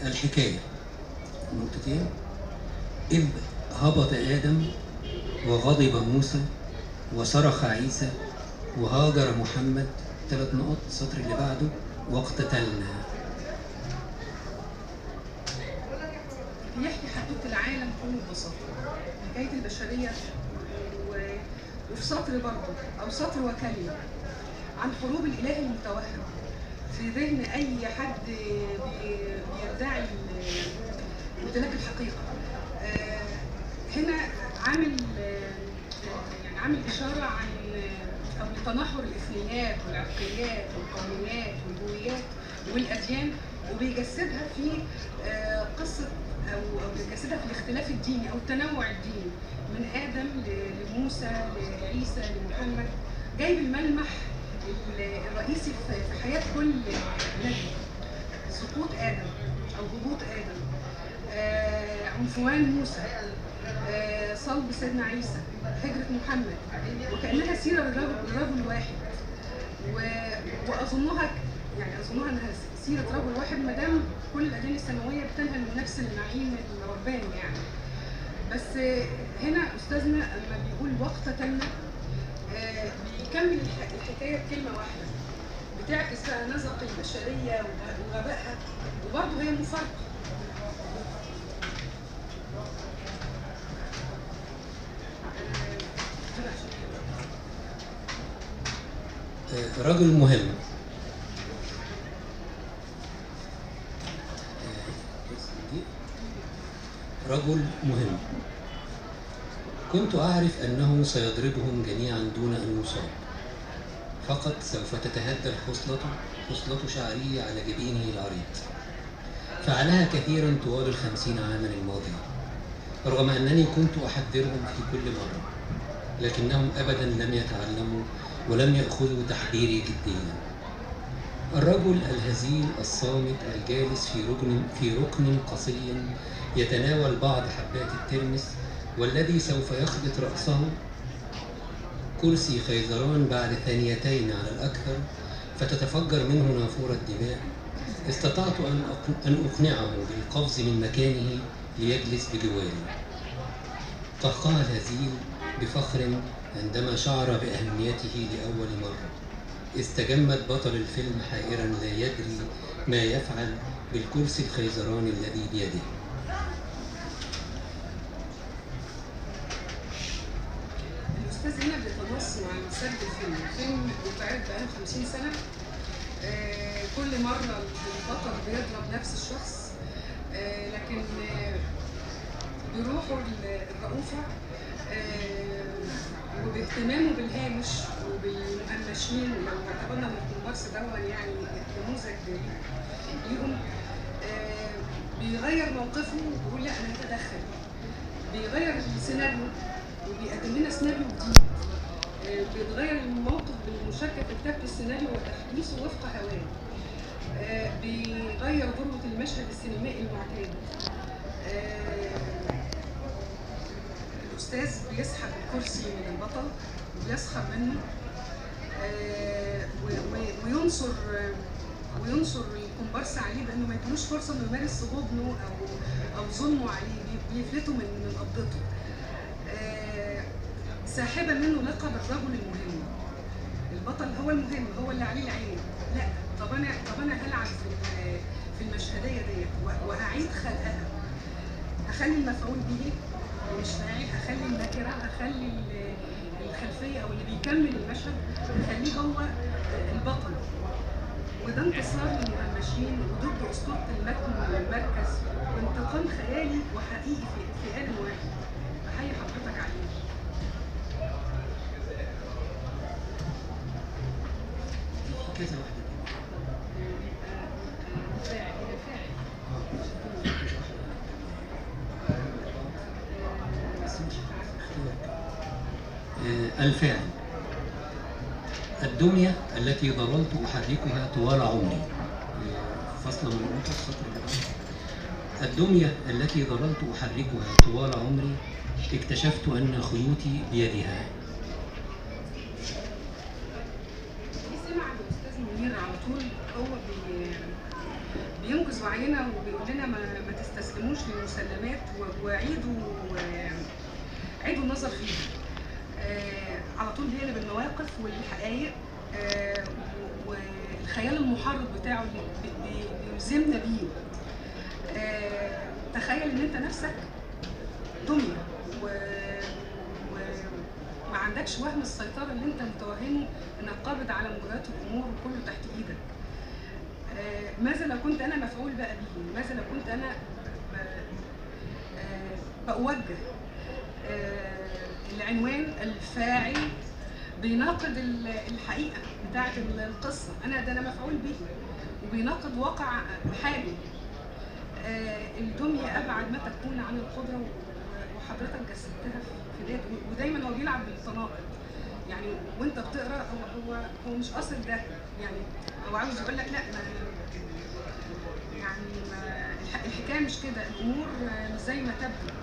الحكاية نقطتين. إذ هبط آدم وغضب موسى وصرخ عيسى وهاجر محمد 3 نقط. السطر اللي بعده واقتتلنا. بيحكي حدوث العالم كله ببساطة، حكاية البشرية، وفي سطر برضه أو سطر وكلمة عن حروب الإله المتوهم في ذهن أي حد بيدعي امتلاك الحقيقة. هنا عامل إشارة عن أو لتنحر الإثنيات والعرقيات والقوميات والهويات والأديان، وبيجسدها في قصة أو بيجسدها في الاختلاف الديني أو التنوع الديني من آدم لموسى لعيسى لمحمد، جايب الملمح الرئيسي في حياة كل نبي: سقوط آدم أو هبوط آدم، عنفوان موسى، صلب سيدنا عيسى، هجرة محمد، وكأنها سيرة لرجل واحد. وأظنها أنها سيرة رجل واحد ما دام كل الأديان السماوية بتنهل من نفس النعيم الرباني يعني. بس هنا أستاذنا لما بيقول واقتتلنا بيكمل الحكاية بكلمة واحدة بتعكس بقى نزق البشرية وغبائها، وبرضه هي مفارقة. رجل مهم. رجل مهم. كنت أعرف أنه سيضربهم جميعا دون أن يصاب، فقط سوف تتهدى خصلة شعري على جبينه العريض. فعلها كثيرا طوال 50 عاما الماضية، رغم أنني كنت أحذرهم في كل مرة، لكنهم أبدا لم يتعلموا ولم يأخذوا تحذيري جديا. الرجل الهزيل الصامت الجالس في ركن قصي يتناول بعض حبات الترمس، والذي سوف يخبط رأسه كرسي خيزران بعد 2 ثانية على الأكثر فتتفجر منه نافورة دماء. استطعت أن أقنعه بالقفز من مكانه ليجلس بجواري. قهقه الهزيل بفخر عندما شعر بأهميته لأول مرة. استجمد بطل الفيلم حائرا لا يدري ما يفعل بالكرسي الخيزران الذي بيده. الأستاذ هنا بيتنص مع المسجل الفيلم بيتعرض بقاله 50 سنة. كل مرة البطل بيضرب نفس الشخص، لكن بروحه الرؤوفة وباهتمامه بالهامش وبالمهمشين، لو اعتبرنا ان الكومبارس ده يعني نموذج ليهم، بيغير موقفه وبيقول لا انا هتدخل، بيغير السيناريو وبيقدم لنا سيناريو جديد، بيتغير الموقف بالمشاركه في كتابه السيناريو وتحديثه وفق هواه، بيغير ذروه المشهد السينمائي المعتاد. الأستاذ بيسحب الكرسي من البطل وبيسخر منه، وينصر الكومبارس عليه بأنه ما يدلوش فرصة إنه يمارس غضنه أو ظلمه عليه، بيفلته من قبضته. ساحبة منه لقب الرجل المهم. البطل هو المهم، هو اللي عليه العين. لا، طب أنا هلعب في المشهدية ديت وهعيد خلقها، هخلي المفعول به مش فاعل، هخلي النكره، هخلي الخلفيه او اللي بيكمل المشهد هخليه هو البطل. وده انتصار للمهمشين وضد اسطوره المتن والمركز وانتقام خيالي وحقيقي في آن واحد. بحيي حضرتك عليه. كذا واحده الفعل. الدمية التي ظللت أحركها طوال عمري. فصل من نقطة السطر اللي بعده. الدمية التي ظللت أحركها طوال عمري اكتشفت أن خيوطي بيدها. سمع الأستاذ منير على طول هو بينقذ وعينا وبيقول لنا ما تستسلموش للمسلمات عيدوا النظر فيها. على طول بيقلب المواقف والحقائق، والخيال المحرض بتاعه اللي بيلزمنا بيه. تخيل ان انت نفسك دمية وما عندكش وهم السيطرة اللي انت متوهمه انك قابض على مجريات الامور وكله تحت ايدك. ماذا لو كنت انا مفعول بقى به؟ ماذا لو كنت انا بوجه العنوان الفاعل بيناقض الحقيقة بتاعت القصة، أنا مفعول به وبيناقض واقع حالي. الدمية أبعد ما تكون عن القدرة، وحضرتك جسدتها في ديت، ودايما هو بيلعب بالتناقض. يعني وانت بتقرا هو مش قاصد ده، يعني هو عاوز يقول لك لا، يعني الحكايه مش كده، الامور مش زي ما تبدو.